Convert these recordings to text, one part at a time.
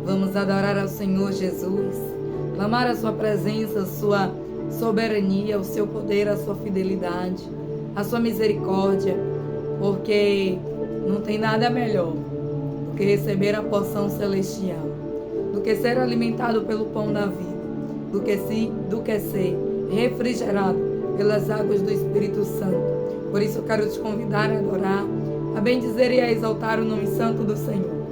Vamos adorar ao Senhor Jesus, clamar a sua presença, a sua soberania, o seu poder, a sua fidelidade, a sua misericórdia, porque não tem nada melhor do que receber a porção celestial, do que ser alimentado pelo pão da vida, do que ser refrigerado pelas águas do Espírito Santo. Por isso eu quero te convidar a adorar, a bendizer e a exaltar o nome santo do Senhor.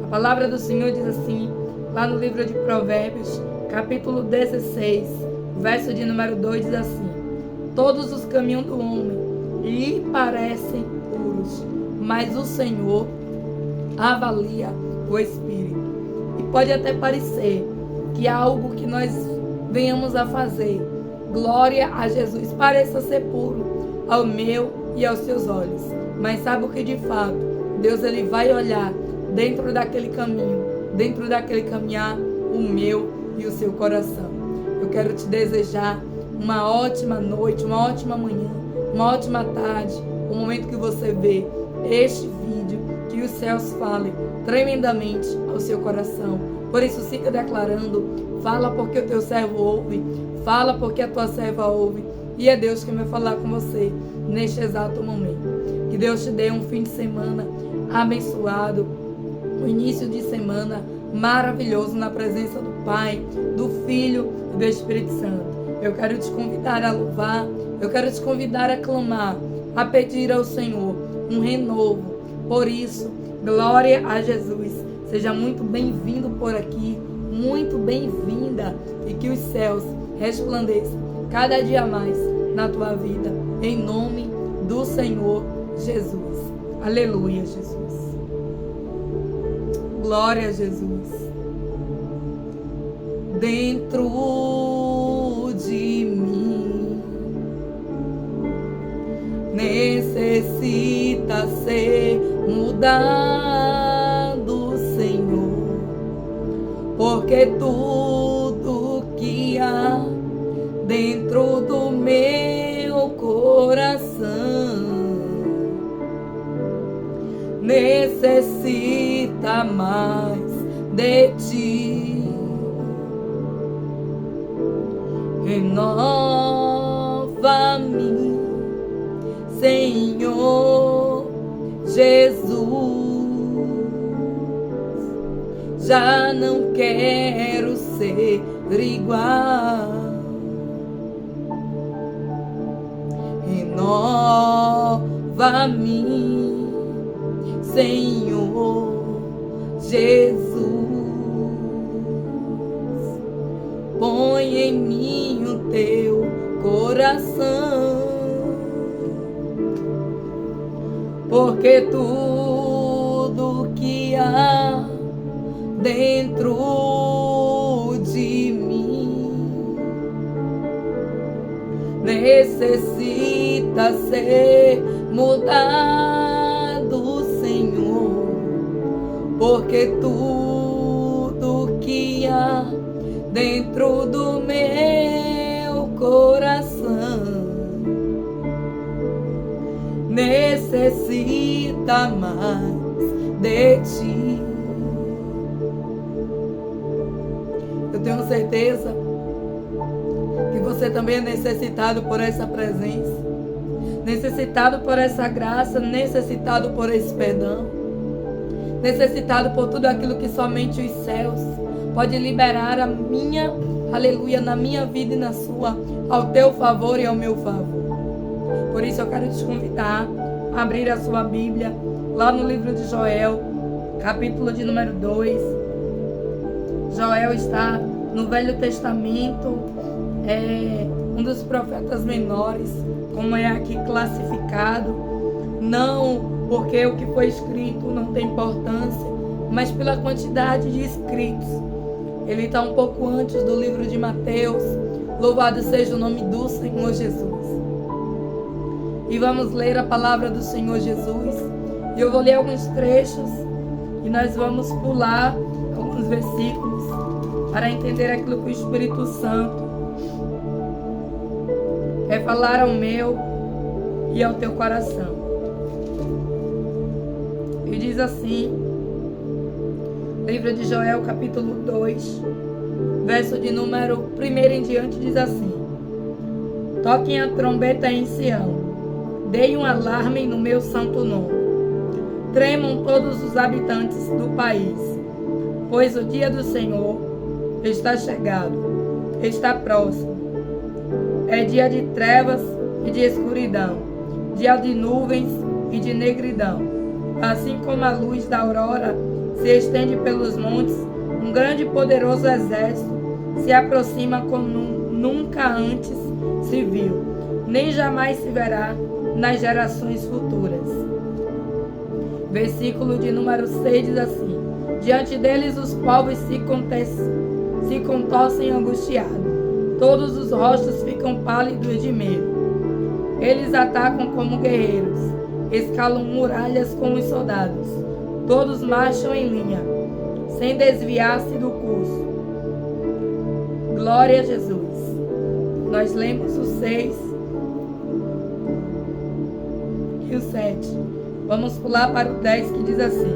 A palavra do Senhor diz assim, lá no livro de Provérbios, capítulo 16, verso de número 2, diz assim: todos os caminhos do homem lhe parecem puros, mas o Senhor avalia o espírito. E pode até parecer que algo que nós venhamos a fazer, glória a Jesus, pareça ser puro ao meu e aos seus olhos. Mas sabe o que de fato Deus ele vai olhar dentro daquele caminho, dentro daquele caminhar, o meu e o seu coração. Eu quero te desejar uma ótima noite, uma ótima manhã, uma ótima tarde, o momento que você vê este vídeo, que os céus falem tremendamente ao seu coração. Por isso siga declarando, fala porque o teu servo ouve, fala porque a tua serva ouve, e é Deus que vai falar com você neste exato momento. Que Deus te dê um fim de semana abençoado, um início de semana maravilhoso na presença do Pai, do Filho e do Espírito Santo. Eu quero te convidar a louvar, eu quero te convidar a clamar, a pedir ao Senhor um renovo. Por isso, glória a Jesus. Seja muito bem-vindo por aqui, muito bem-vinda, e que os céus resplandeçam cada dia mais na tua vida, em nome do Senhor Jesus. Aleluia, Jesus. Glória a Jesus. Dentro de mim necessita ser mudado, Senhor, porque tudo que há dentro do meu coração necessita mais de ti. Renova-me, Senhor Jesus. Já não quero ser igual. Renova-me, Senhor Jesus. Põe em mim o teu coração, porque tudo que há dentro de mim necessita ser mudado, Senhor, porque tudo que há dentro do meu coração necessita mais de ti. Eu tenho certeza que você também é necessitado por essa presença, necessitado por essa graça, necessitado por esse perdão, necessitado por tudo aquilo que somente os céus pode liberar a minha, aleluia, na minha vida e na sua, ao teu favor e ao meu favor. Por isso eu quero te convidar a abrir a sua Bíblia, lá no livro de Joel, capítulo de número 2. Joel está no Velho Testamento, é um dos profetas menores, como é aqui classificado, não porque o que foi escrito não tem importância, mas pela quantidade de escritos. Ele está um pouco antes do livro de Mateus. Louvado seja o nome do Senhor Jesus. E vamos ler a palavra do Senhor Jesus. E eu vou ler alguns trechos e nós vamos pular alguns versículos para entender aquilo que o Espírito Santo quer falar ao meu e ao teu coração. E diz assim: Livro de Joel, capítulo 2, verso de número 1 em diante, diz assim: Toquem a trombeta em Sião, deem um alarme no meu santo nome. Tremam todos os habitantes do país, pois o dia do Senhor está chegado, está próximo. É dia de trevas e de escuridão, dia de nuvens e de negridão. Assim como a luz da aurora se estende pelos montes, um grande e poderoso exército se aproxima como nunca antes se viu, nem jamais se verá nas gerações futuras. Versículo de número 6 diz assim: Diante deles os povos se contorcem angustiados, todos os rostos ficam pálidos de medo. Eles atacam como guerreiros, escalam muralhas como os soldados, todos marcham em linha, sem desviar-se do curso. Glória a Jesus. Nós lemos o 6 e o 7. Vamos pular para o 10, que diz assim: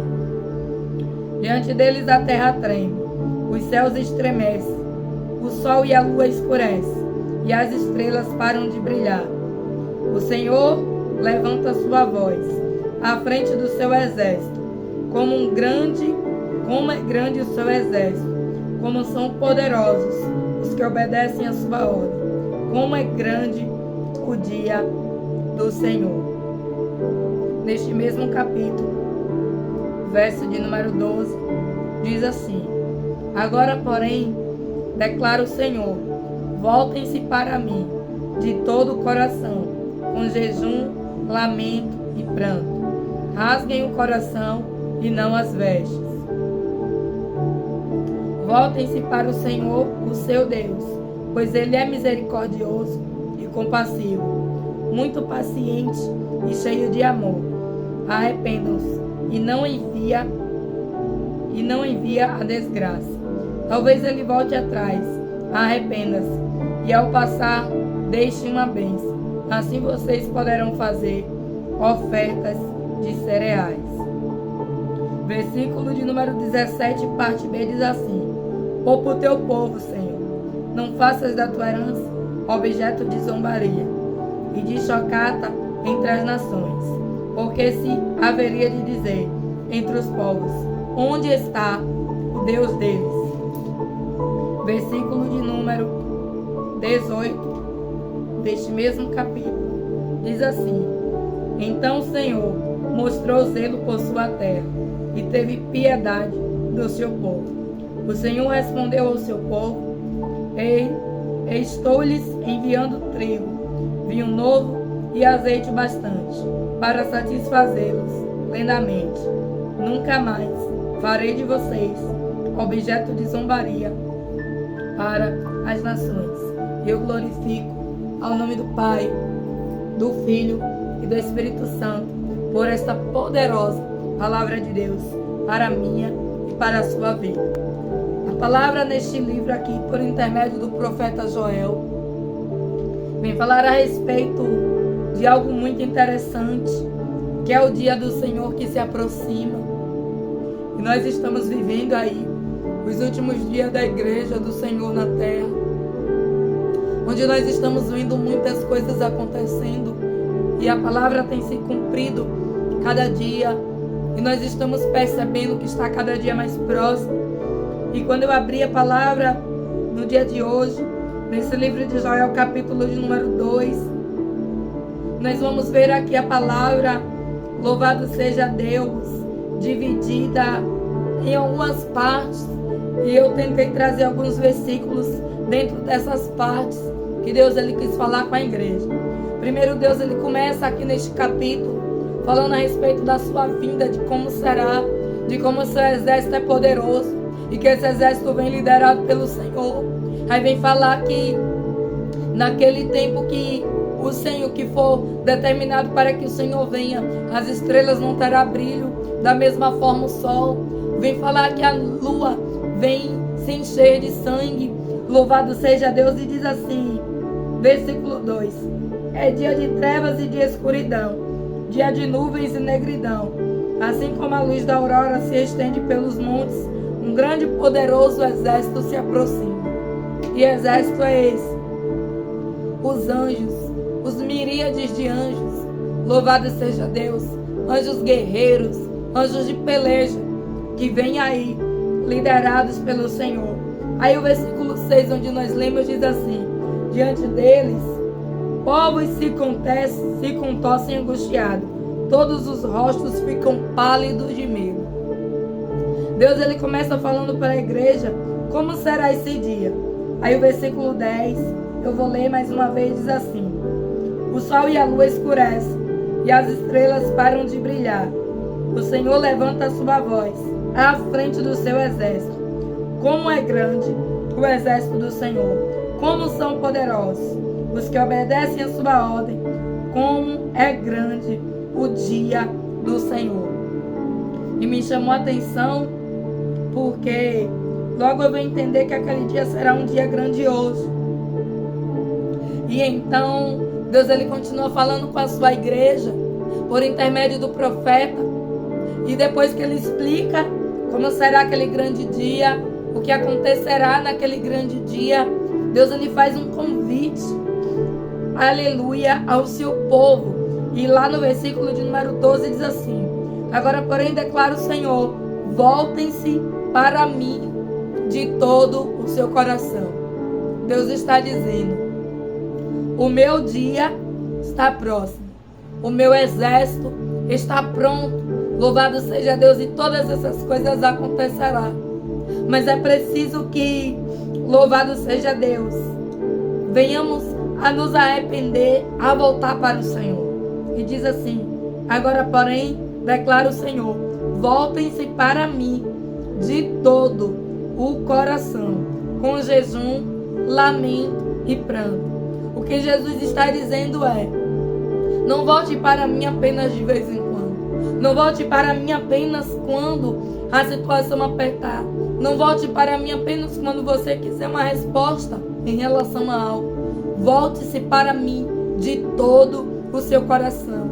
Diante deles a terra treme, os céus estremecem, o sol e a lua escurecem, e as estrelas param de brilhar. O Senhor levanta sua voz à frente do seu exército. Como é grande o seu exército, como são poderosos os que obedecem a sua ordem. Como é grande o dia do Senhor. Neste mesmo capítulo, verso de número 12, diz assim: Agora, porém, declara o Senhor, voltem-se para mim de todo o coração, com jejum, lamento e pranto. Rasguem o coração e não as vestes. Voltem-se para o Senhor, o seu Deus, pois Ele é misericordioso e compassivo, muito paciente e cheio de amor. Arrependam-se e não envia a desgraça. Talvez Ele volte atrás. Arrependa-se e ao passar deixe uma bênção. Assim vocês poderão fazer ofertas de cereais. Versículo de número 17, parte B, diz assim: Poupa o teu povo, Senhor, não faças da tua herança objeto de zombaria e de chocata entre as nações, porque se haveria de dizer entre os povos: onde está o Deus deles? Versículo de número 18 deste mesmo capítulo diz assim: Então o Senhor mostrou zelo por sua terra e teve piedade do seu povo. O Senhor respondeu ao seu povo: Estou-lhes enviando trigo, vinho novo e azeite bastante, para satisfazê-los plenamente. Nunca mais farei de vocês objeto de zombaria para as nações. Eu glorifico ao nome do Pai, do Filho e do Espírito Santo por esta poderosa palavra de Deus para a minha e para a sua vida. A palavra neste livro aqui, por intermédio do profeta Joel, vem falar a respeito de algo muito interessante, que é o dia do Senhor que se aproxima. E nós estamos vivendo aí os últimos dias da igreja do Senhor na terra, onde nós estamos vendo muitas coisas acontecendo e a palavra tem se cumprido cada dia, e nós estamos percebendo que está cada dia mais próximo. E quando eu abri a palavra no dia de hoje, nesse livro de Joel, capítulo de número 2, nós vamos ver aqui a palavra, louvado seja Deus, dividida em algumas partes, e eu tentei trazer alguns versículos dentro dessas partes que Deus ele quis falar com a igreja. Primeiro, Deus ele começa aqui neste capítulo falando a respeito da sua vinda, de como será, de como o seu exército é poderoso e que esse exército vem liderado pelo Senhor. Aí vem falar que naquele tempo que o Senhor, que for determinado para que o Senhor venha, as estrelas não terão brilho, da mesma forma o sol. Vem falar que a lua vem se encher de sangue. Louvado seja Deus. E diz assim, versículo 2: É dia de trevas e de escuridão, dia de nuvens e negridão. Assim como a luz da aurora se estende pelos montes, um grande e poderoso exército se aproxima. E exército é esse? Os anjos, os miríades de anjos. Louvado seja Deus. Anjos guerreiros, anjos de peleja, que vêm aí, liderados pelo Senhor. Aí o versículo 6, onde nós lemos, diz assim: diante deles, povos se contorcem angustiados, todos os rostos ficam pálidos de medo. Deus, ele começa falando para a igreja como será esse dia. Aí o versículo 10, eu vou ler mais uma vez, diz assim: o sol e a lua escurecem, e as estrelas param de brilhar. O Senhor levanta a sua voz à frente do seu exército. Como é grande o exército do Senhor, como são poderosos os que obedecem a sua ordem, como é grande o dia do Senhor. E me chamou a atenção porque logo eu vou entender que aquele dia será um dia grandioso. E então Deus, ele continua falando com a sua igreja por intermédio do profeta. E depois que ele explica como será aquele grande dia, o que acontecerá naquele grande dia, Deus, ele faz um convite, aleluia, ao seu povo. E lá no versículo de número 12 diz assim: agora, porém, declara o Senhor, voltem-se para mim de todo o seu coração. Deus está dizendo: o meu dia está próximo, o meu exército está pronto. Louvado seja Deus, e todas essas coisas acontecerão. Mas é preciso que, louvado seja Deus, venhamos a nos arrepender, a voltar para o Senhor. E diz assim: agora, porém, declara o Senhor, voltem-se para mim de todo o coração, com jejum, lamento e pranto. O que Jesus está dizendo é: não volte para mim apenas de vez em quando. Não volte para mim apenas quando a situação apertar. Não volte para mim apenas quando você quiser uma resposta em relação a algo. Volte-se para mim de todo o seu coração.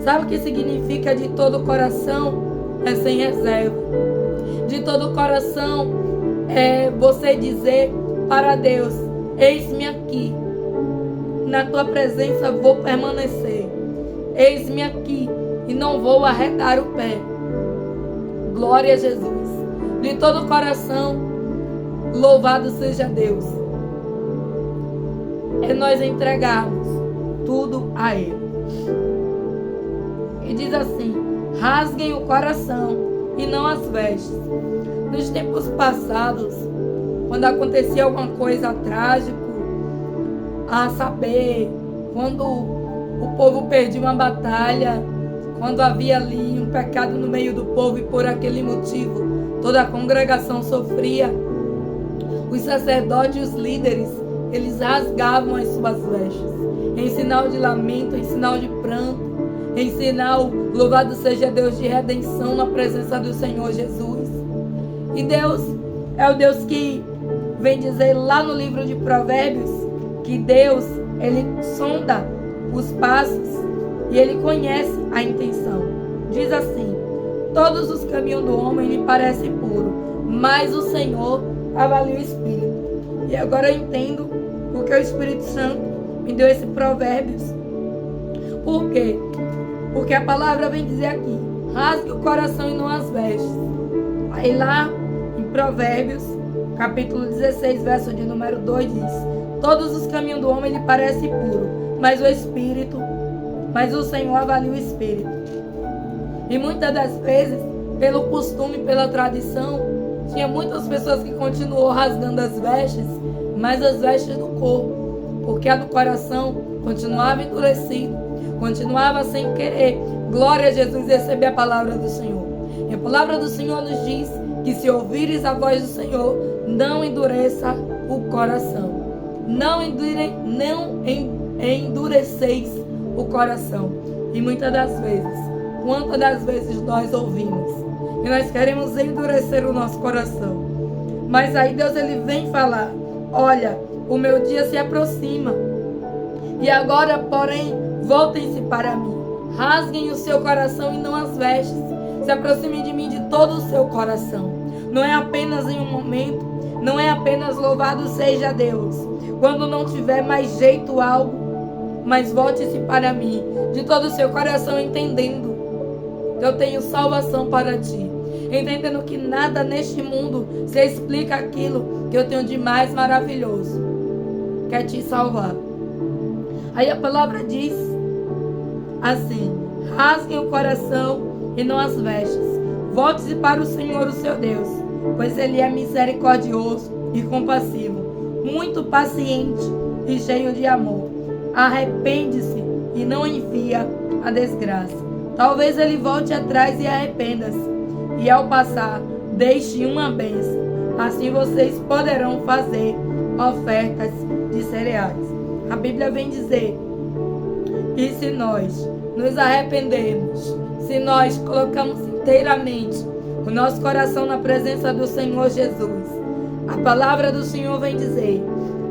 Sabe o que significa de todo o coração? É sem reserva. De todo o coração é você dizer para Deus: eis-me aqui, na tua presença vou permanecer. Eis-me aqui e não vou arredar o pé. Glória a Jesus. De todo o coração, louvado seja Deus. É nós entregarmos tudo a Ele. E diz assim: rasguem o coração e não as vestes. Nos tempos passados, quando acontecia alguma coisa trágica, a saber, quando o povo perdia uma batalha, quando havia ali um pecado no meio do povo e por aquele motivo toda a congregação sofria, os sacerdotes e os líderes, eles rasgavam as suas vestes, em sinal de lamento, em sinal de pranto, em sinal, louvado seja Deus, de redenção na presença do Senhor Jesus. E Deus é o Deus que vem dizer lá no livro de Provérbios que Deus, ele sonda os passos e ele conhece a intenção. Diz assim: todos os caminhos do homem lhe parecem puros, mas o Senhor avalia o espírito. E agora eu entendo porque o Espírito Santo me deu esse Provérbios. Por quê? Porque a palavra vem dizer aqui: rasgue o coração e não as vestes. Aí lá em Provérbios, capítulo 16, verso de número 2 diz: todos os caminhos do homem lhe parecem puros, mas o Senhor avalia o espírito. E muitas das vezes, pelo costume, pela tradição, tinha muitas pessoas que continuou rasgando as vestes, mas as vestes do corpo, porque a do coração continuava endurecida, continuava sem querer. Glória a Jesus, receber a palavra do Senhor. E a palavra do Senhor nos diz que se ouvires a voz do Senhor, não endureça o coração. Não endureceis o coração. E muitas das vezes, quantas das vezes nós ouvimos e nós queremos endurecer o nosso coração, mas aí Deus, ele vem falar: olha, o meu dia se aproxima, e agora, porém, voltem-se para mim, rasguem o seu coração e não as vestes, se aproximem de mim de todo o seu coração. não é apenas em um momento, não é apenas louvado seja Deus, quando não tiver mais jeito algo, mas volte-se para mim, de todo o seu coração, entendendo que eu tenho salvação para ti, entendendo que nada neste mundo se explica aquilo que eu tenho de mais maravilhoso, que é te salvar. Aí a palavra diz assim: rasguem o coração e não as vestes, volte-se para o Senhor, o seu Deus, pois Ele é misericordioso e compassivo, muito paciente e cheio de amor. Arrepende-se e não envia a desgraça. Talvez Ele volte atrás e arrependa-se, e ao passar, deixe uma bênção. Assim vocês poderão fazer ofertas de cereais. A Bíblia vem dizer que se nós nos arrependermos, se nós colocamos inteiramente o nosso coração na presença do Senhor Jesus, a palavra do Senhor vem dizer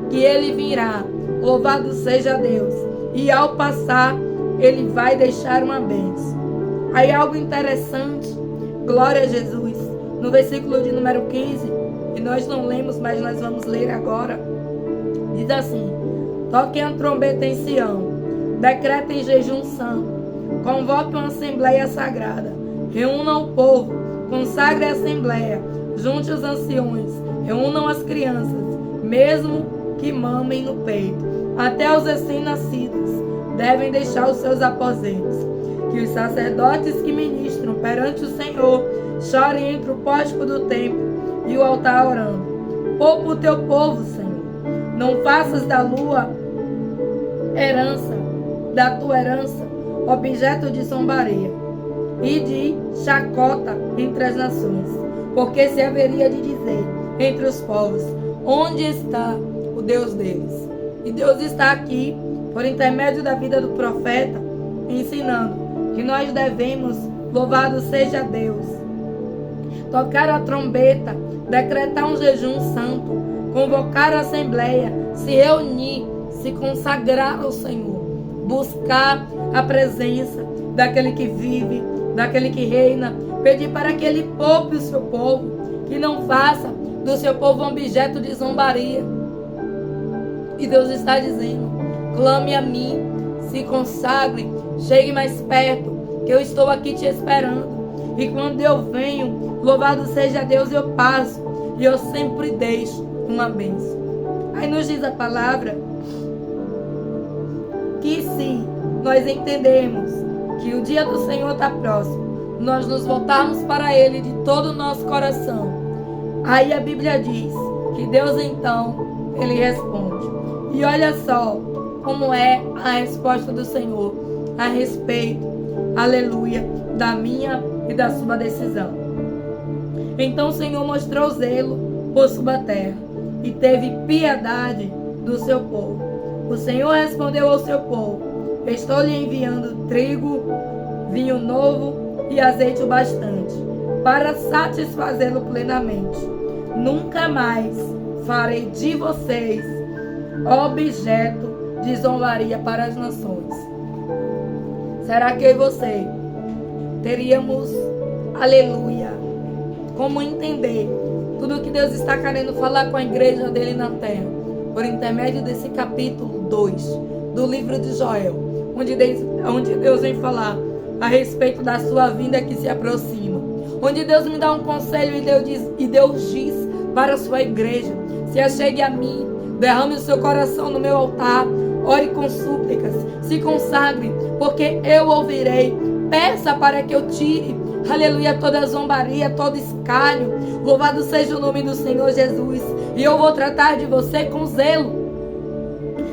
que Ele virá, louvado seja Deus, e ao passar, Ele vai deixar uma bênção. Aí algo interessante, glória a Jesus, no versículo de número 15, e nós não lemos, mas nós vamos ler agora, diz assim: toquem a trombeta em Sião, decretem jejum santo, convoquem uma assembleia sagrada, reúnam o povo, consagre a assembleia, junte os anciões, reúnam as crianças, mesmo que mamem no peito, até os recém-nascidos devem deixar os seus aposentos. Que os sacerdotes que ministram perante o Senhor chorem entre o pórtico do templo e o altar orando. Poupa o teu povo, Senhor. Não faças da lua da tua herança, objeto de zombaria e de chacota entre as nações. Porque se haveria de dizer entre os povos: onde está o Deus deles? E Deus está aqui, por intermédio da vida do profeta, ensinando que nós devemos, louvado seja Deus, tocar a trombeta, decretar um jejum santo, convocar a assembleia, se reunir, se consagrar ao Senhor, buscar a presença daquele que vive, daquele que reina, pedir para que Ele poupe o seu povo, que não faça do seu povo um objeto de zombaria. E Deus está dizendo: clame a mim, se consagre, chegue mais perto, que eu estou aqui te esperando. E quando eu venho, louvado seja Deus, eu passo e eu sempre deixo uma bênção. Aí nos diz a palavra que se nós entendermos que o dia do Senhor está próximo, nós nos voltarmos para Ele de todo o nosso coração. Aí a Bíblia diz que Deus então, Ele responde. E olha só como é a resposta do Senhor a respeito, aleluia, da minha e da sua decisão. Então o Senhor mostrou zelo por sua terra e teve piedade do seu povo. O Senhor respondeu ao seu povo: estou lhe enviando trigo, vinho novo e azeite o bastante, para satisfazê-lo plenamente. Nunca mais farei de vocês objeto de zombaria para as nações. Será que eu e você teríamos, aleluia, como entender tudo o que Deus está querendo falar com a igreja dele na terra, por intermédio desse capítulo 2 do livro de Joel, onde Deus vem falar a respeito da sua vinda que se aproxima, onde Deus me dá um conselho e Deus diz para a sua igreja: se achegue a mim, derrame o seu coração no meu altar, ore com súplicas, se consagre, porque eu ouvirei. Peça para que eu tire, aleluia, toda zombaria, todo escárnio. Louvado seja o nome do Senhor Jesus. E eu vou tratar de você com zelo.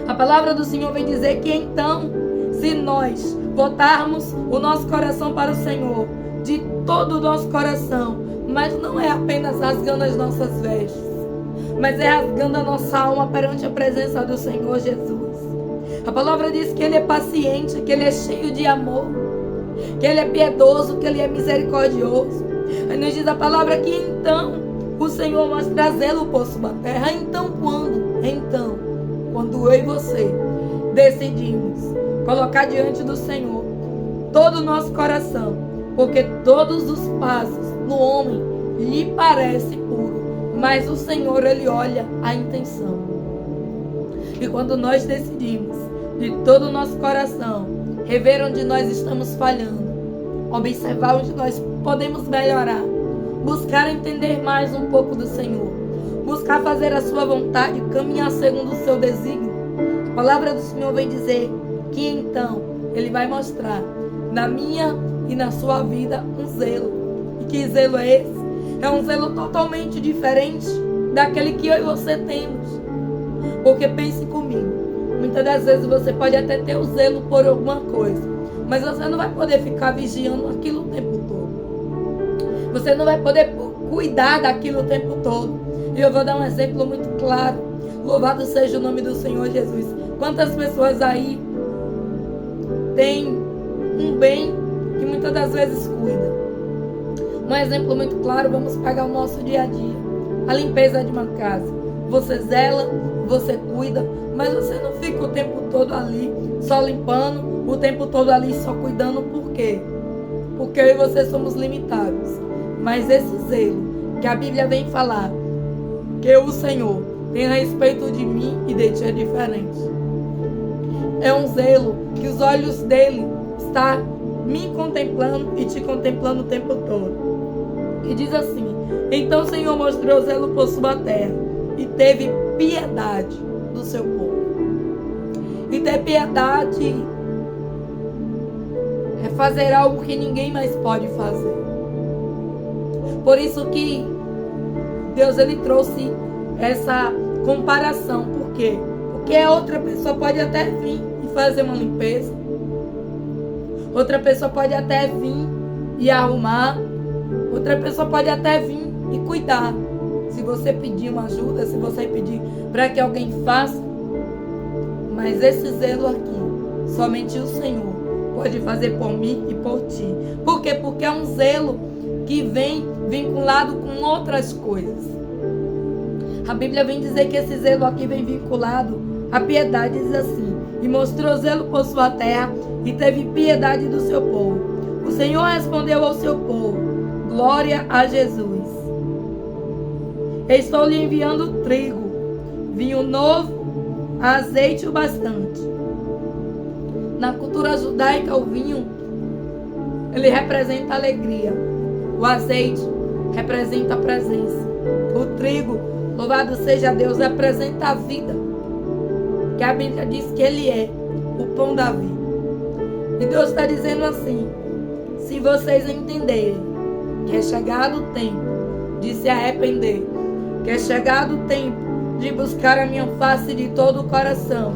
A palavra do Senhor vem dizer que então, se nós botarmos o nosso coração para o Senhor, de todo o nosso coração, mas não é apenas rasgando as nossas vestes, mas é rasgando a nossa alma perante a presença do Senhor Jesus. A palavra diz que Ele é paciente, que Ele é cheio de amor, que Ele é piedoso, que Ele é misericordioso. Aí nos diz a palavra que então o Senhor mostra zelo por sua terra. Então quando? Então, quando eu e você decidimos colocar diante do Senhor todo o nosso coração, porque todos os passos do homem lhe parece puro, mas o Senhor, Ele olha a intenção. E quando nós decidimos de todo o nosso coração rever onde nós estamos falhando, observar onde nós podemos melhorar, buscar entender mais um pouco do Senhor, buscar fazer a sua vontade, caminhar segundo o seu desígnio, a palavra do Senhor vem dizer que então Ele vai mostrar na minha e na sua vida um zelo. E que zelo é esse? É um zelo totalmente diferente daquele que eu e você temos. Porque pense comigo, muitas das vezes você pode até ter o zelo por alguma coisa, mas você não vai poder ficar vigiando aquilo o tempo todo. Você não vai poder cuidar daquilo o tempo todo. E eu vou dar um exemplo muito claro. Louvado seja o nome do Senhor Jesus. Quantas pessoas aí têm um bem que muitas das vezes cuida? Um exemplo muito claro, vamos pegar o nosso dia a dia. A limpeza de uma casa. Você zela, você cuida, mas você não fica o tempo todo ali só limpando, o tempo todo ali só cuidando. Por quê? Porque eu e você somos limitados. Mas esse zelo que a Bíblia vem falar, que o Senhor tem a respeito de mim e de ti, é diferente. É um zelo que os olhos dele estão me contemplando e te contemplando o tempo todo. E diz assim: então o Senhor mostrou zelo por sua terra e teve piedade do seu povo. E ter piedade é fazer algo que ninguém mais pode fazer. Por isso que Deus, Ele trouxe essa comparação. Por quê? Porque a outra pessoa pode até vir e fazer uma limpeza. Outra pessoa pode até vir e arrumar. Outra pessoa pode até vir e cuidar. Se você pedir uma ajuda, se você pedir para que alguém faça. Mas esse zelo aqui, somente o Senhor pode fazer por mim e por ti. Por quê? Porque é um zelo que vem vinculado com outras coisas. A Bíblia vem dizer que esse zelo aqui vem vinculado à piedade. Diz assim: e mostrou zelo por sua terra e teve piedade do seu povo. O Senhor respondeu ao seu povo: glória a Jesus. Estou lhe enviando trigo, vinho novo, azeite o bastante. Na cultura judaica, o vinho, ele representa alegria. O azeite representa a presença. O trigo, louvado seja Deus, representa a vida. Que a Bíblia diz que Ele é o pão da vida. E Deus está dizendo assim: se vocês entenderem que é chegado o tempo de se arrepender, que é chegado o tempo de buscar a minha face de todo o coração,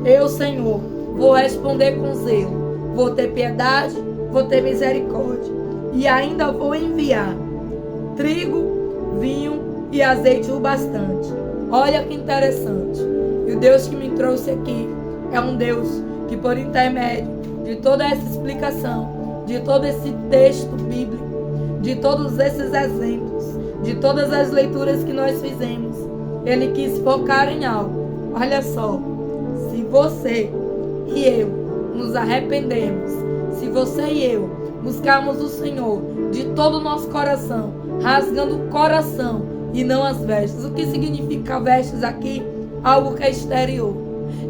eu, Senhor, vou responder com zelo, vou ter piedade, vou ter misericórdia, e ainda vou enviar trigo, vinho e azeite o bastante. Olha que interessante. E o Deus que me trouxe aqui é um Deus que, por intermédio de toda essa explicação, de todo esse texto bíblico, de todos esses exemplos, de todas as leituras que nós fizemos, Ele quis focar em algo. Olha só, se você e eu nos arrependermos, se você e eu buscarmos o Senhor de todo o nosso coração, rasgando o coração e não as vestes. O que significa vestes aqui? Algo que é exterior.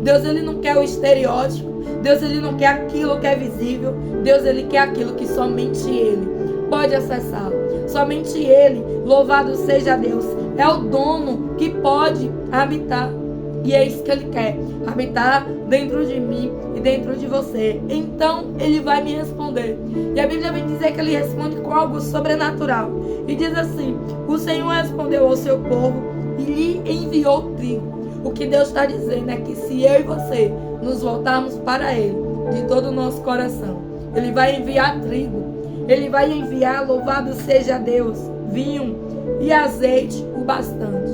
Deus, Ele não quer o estereótipo. Deus, Ele não quer aquilo que é visível. Deus, Ele quer aquilo que somente Ele pode acessar. Somente Ele, louvado seja Deus, é o dono que pode habitar. E é isso que Ele quer, habitar dentro de mim e dentro de você. Então Ele vai me responder. E a Bíblia vem dizer que Ele responde com algo sobrenatural. E diz assim: o Senhor respondeu ao seu povo e lhe enviou trigo. O que Deus está dizendo é que se eu e você nos voltarmos para Ele de todo o nosso coração, Ele vai enviar trigo. Ele vai enviar, louvado seja Deus, vinho e azeite o bastante.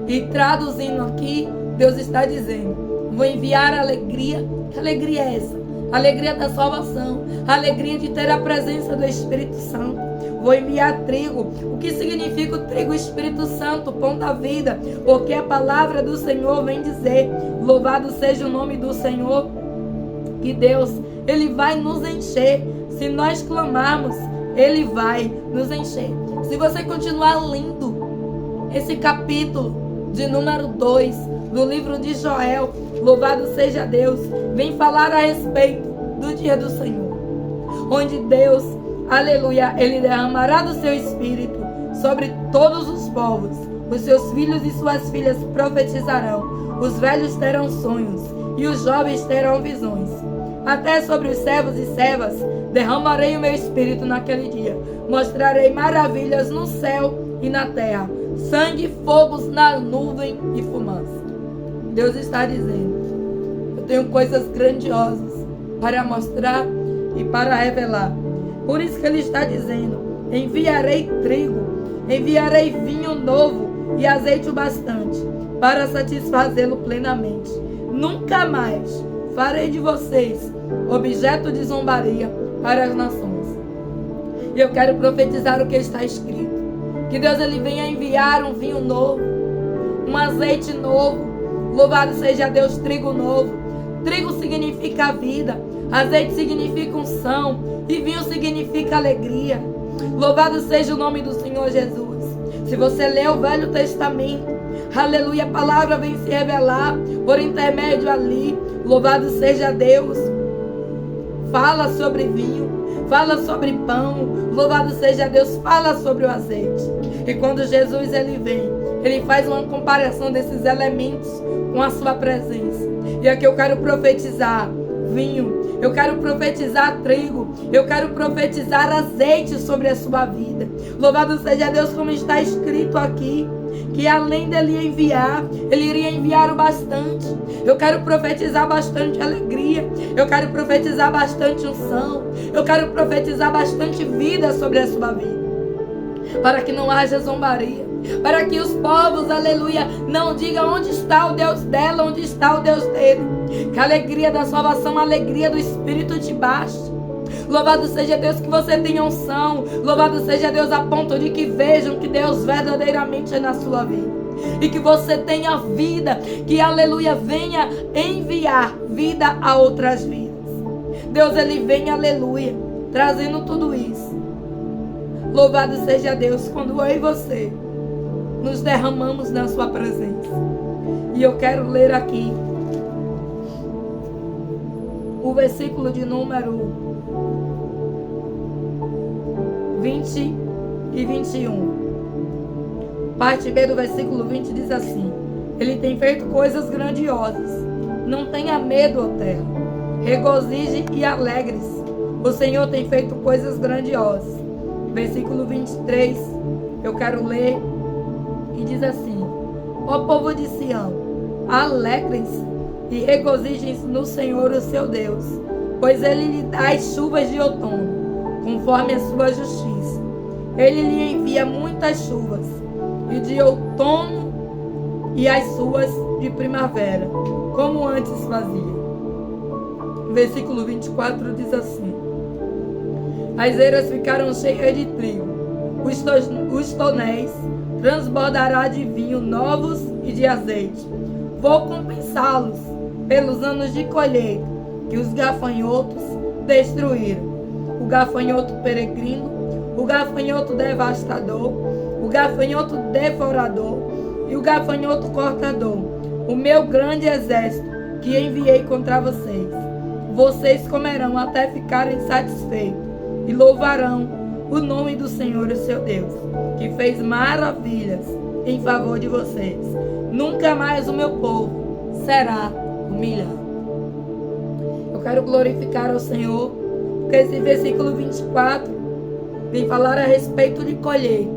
E traduzindo aqui, Deus está dizendo: vou enviar alegria. Que alegria é essa? Alegria da salvação, alegria de ter a presença do Espírito Santo. Vou enviar trigo. O que significa o trigo? Espírito Santo, o pão da vida. Porque a palavra do Senhor vem dizer, louvado seja o nome do Senhor, que Deus, Ele vai nos encher. Se nós clamarmos, Ele vai nos encher. Se você continuar lendo esse capítulo de número 2 do livro de Joel, louvado seja Deus, vem falar a respeito do dia do Senhor, onde Deus, aleluia, Ele derramará do seu Espírito sobre todos os povos. Os seus filhos e suas filhas profetizarão, os velhos terão sonhos e os jovens terão visões. Até sobre os servos e servas derramarei o meu Espírito naquele dia. Mostrarei maravilhas no céu e na terra, sangue, fogos na nuvem e fumaça. Deus está dizendo: eu tenho coisas grandiosas para mostrar e para revelar. Por isso que Ele está dizendo: enviarei trigo, enviarei vinho novo e azeite o bastante, para satisfazê-lo plenamente. Nunca mais farei de vocês objeto de zombaria para as nações. E eu quero profetizar o que está escrito: que Deus Ele venha enviar um vinho novo, um azeite novo. Louvado seja Deus, trigo novo. Trigo significa vida, azeite significa unção e vinho significa alegria. Louvado seja o nome do Senhor Jesus. Se você lê o Velho Testamento, aleluia, a palavra vem se revelar por intermédio ali. Louvado seja Deus. Fala sobre vinho, fala sobre pão, louvado seja Deus, fala sobre o azeite. E quando Jesus ele vem, Ele faz uma comparação desses elementos com a sua presença. E aqui eu quero profetizar vinho, eu quero profetizar trigo, eu quero profetizar azeite sobre a sua vida. Louvado seja Deus, como está escrito aqui, que além dele enviar, Ele iria enviar o bastante. Eu quero profetizar bastante alegria, eu quero profetizar bastante unção, eu quero profetizar bastante vida sobre a sua vida, para que não haja zombaria, para que os povos, aleluia, não digam onde está o Deus dela, onde está o Deus dele. Que a alegria da salvação, a alegria do Espírito te baste. Louvado seja Deus, que você tenha unção. Louvado seja Deus, a ponto de que vejam que Deus verdadeiramente é na sua vida. E que você tenha vida, que aleluia, venha enviar vida a outras vidas. Deus, Ele vem, aleluia, trazendo tudo isso. Louvado seja Deus, quando eu e você nos derramamos na sua presença. E eu quero ler aqui o versículo de número 20 e 21. Parte B do versículo 20 diz assim: Ele tem feito coisas grandiosas. Não tenha medo, ó terra. Regozije e alegre-se. O Senhor tem feito coisas grandiosas. Versículo 23, eu quero ler, e diz assim: ó povo de Sião, alegrem-se e regozijem-se no Senhor, o seu Deus, pois Ele lhe dá as chuvas de outono, conforme a sua justiça. Ele lhe envia muitas chuvas, e de outono, e as suas de primavera, como antes fazia. Versículo 24 diz assim: as eiras ficaram cheias de trigo, os tonéis transbordará de vinho novos e de azeite. Vou compensá-los pelos anos de colheita que os gafanhotos destruíram. O gafanhoto peregrino, o gafanhoto devastador, o gafanhoto devorador e o gafanhoto cortador, o meu grande exército que enviei contra vocês. Vocês comerão até ficarem satisfeitos e louvarão o nome do Senhor, o seu Deus, que fez maravilhas em favor de vocês. Nunca mais o meu povo será humilhado. Eu quero glorificar ao Senhor, porque esse versículo 24 vem falar a respeito de colheita,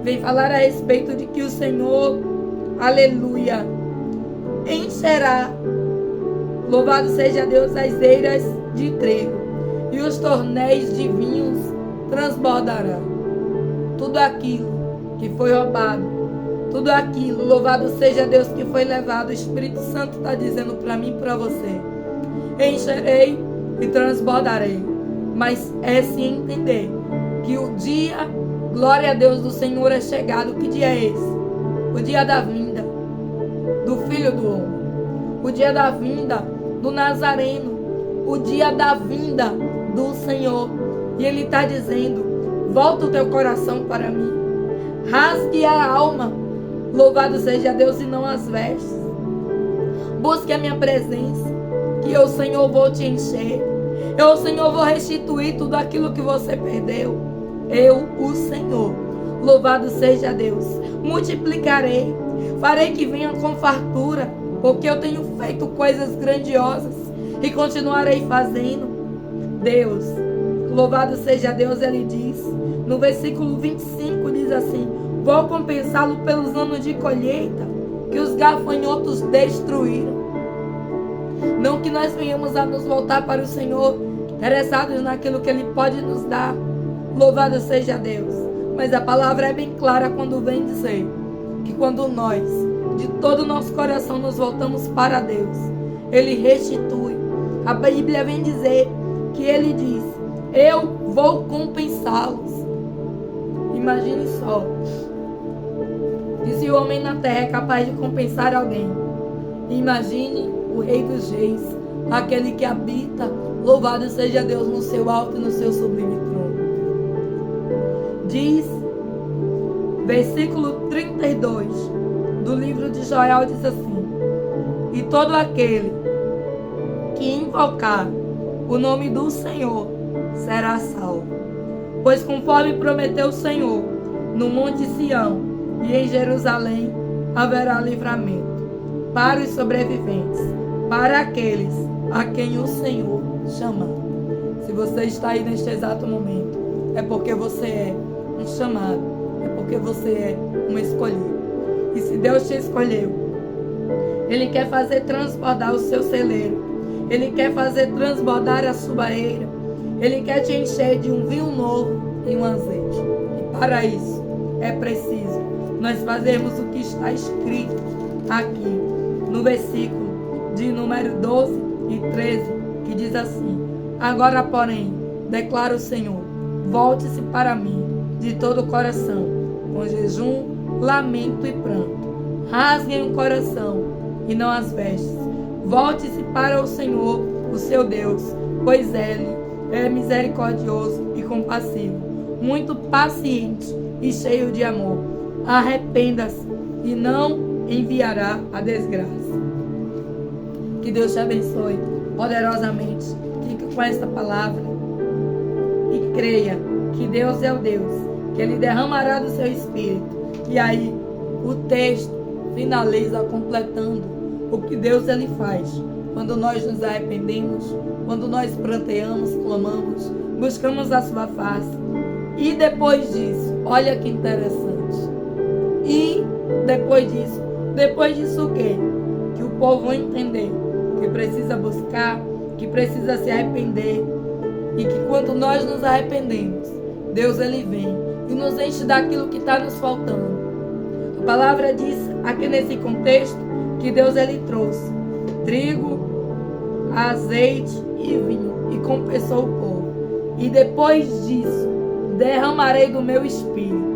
vem falar a respeito de que o Senhor, aleluia, encherá, louvado seja Deus, as eiras de trigo, e os tornéis de vinhos transbordarão. Tudo aquilo que foi roubado, tudo aquilo, louvado seja Deus, que foi levado, o Espírito Santo está dizendo para mim e para você: encherei e transbordarei. Mas é se entender que o dia, glória a Deus, do Senhor é chegado. Que dia é esse? O dia da vinda do Filho do Homem, o dia da vinda do Nazareno, o dia da vinda do Senhor. E Ele está dizendo: Volta o teu coração para mim. Rasgue a alma. Louvado seja Deus e não as vestes. Busque a minha presença, que eu, Senhor, vou te encher. Eu, Senhor, vou restituir tudo aquilo que você perdeu. Eu, o Senhor. Louvado seja Deus. Multiplicarei. Farei que venha com fartura, porque eu tenho feito coisas grandiosas e continuarei fazendo. Deus, louvado seja Deus, ele diz, no versículo 25, diz assim: vou compensá-lo pelos anos de colheita que os gafanhotos destruíram. Não que nós venhamos a nos voltar para o Senhor, interessados naquilo que Ele pode nos dar. Louvado seja Deus. Mas a palavra é bem clara quando vem dizer que quando nós, de todo o nosso coração, nos voltamos para Deus, Ele restitui. A Bíblia vem dizer que Ele diz: eu vou compensá-los. Imagine só. E se o homem na terra é capaz de compensar alguém, imagine o Rei dos Reis, aquele que habita, louvado seja Deus, no seu alto e no seu sublime trono. Diz, versículo 32 do livro de Joel, diz assim: e todo aquele que invocar o nome do Senhor será salvo. Pois conforme prometeu o Senhor, no monte Sião e em Jerusalém haverá livramento para os sobreviventes, para aqueles a quem o Senhor chamar. Se você está aí neste exato momento, é porque você é um chamado, é porque você é um escolhido. E se Deus te escolheu, Ele quer fazer transbordar o seu celeiro, Ele quer fazer transbordar a sua eira, Ele quer te encher de um vinho novo e um azeite. E para isso é preciso nós fazermos o que está escrito aqui no versículo de número 12 e 13, que diz assim: agora, porém, declara o Senhor, volte-se para mim de todo o coração, com jejum, lamento e pranto. Rasguem o coração e não as vestes. Volte-se para o Senhor, o seu Deus, pois Ele é misericordioso e compassivo, muito paciente e cheio de amor. Arrependa-se e não enviará a desgraça. Que Deus te abençoe poderosamente. Fique com esta palavra e creia que Deus é o Deus, que Ele derramará do seu espírito. E aí o texto finaliza completando o que Deus Ele faz quando nós nos arrependemos, quando nós pranteamos, clamamos, buscamos a sua face. E depois disso, olha que interessante. E depois disso o quê? Que o povo vai entender que precisa buscar, que precisa se arrepender. E que quando nós nos arrependemos, Deus Ele vem e nos enche daquilo que está nos faltando. A palavra diz aqui nesse contexto que Deus Ele trouxe trigo, azeite e vinho e compensou o povo. E depois disso, derramarei do meu espírito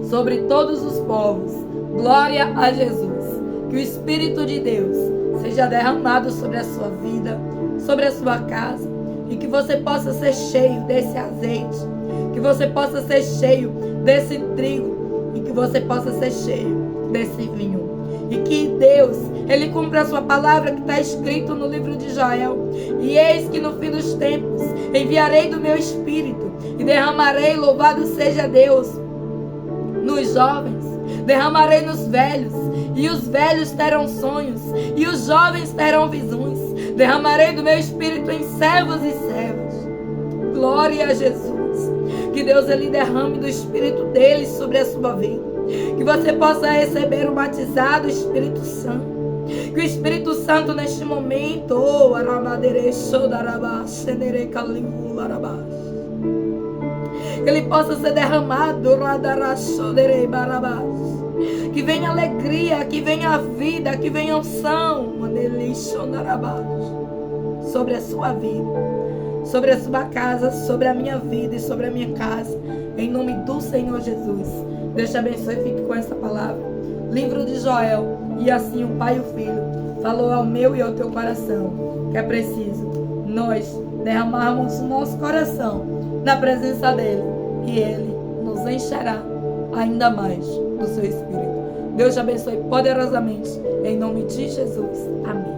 sobre todos os povos. Glória a Jesus. Que o Espírito de Deus seja derramado sobre a sua vida, sobre a sua casa, e que você possa ser cheio desse azeite, que você possa ser cheio desse trigo, e que você possa ser cheio desse vinho. E que Deus, Ele cumpra a sua palavra que está escrito no livro de Joel. E eis que no fim dos tempos enviarei do meu espírito e derramarei, louvado seja Deus, nos jovens, derramarei nos velhos, e os velhos terão sonhos, e os jovens terão visões. Derramarei do meu espírito em servos e servas. Glória a Jesus. Que Deus Ele derrame do espírito dele sobre a sua vida. Que você possa receber o batizado Espírito Santo. Que o Espírito Santo neste momento, que ele possa ser derramado, que venha alegria, que venha vida, que venha unção sobre a sua vida, sobre a sua casa, sobre a minha vida e sobre a minha casa, em nome do Senhor Jesus. Deus te abençoe, fique com essa palavra. Livro de Joel. E assim o Pai e o Filho falou ao meu e ao teu coração que é preciso nós derramarmos o nosso coração na presença dele e Ele nos encherá ainda mais do seu Espírito. Deus te abençoe poderosamente, em nome de Jesus. Amém.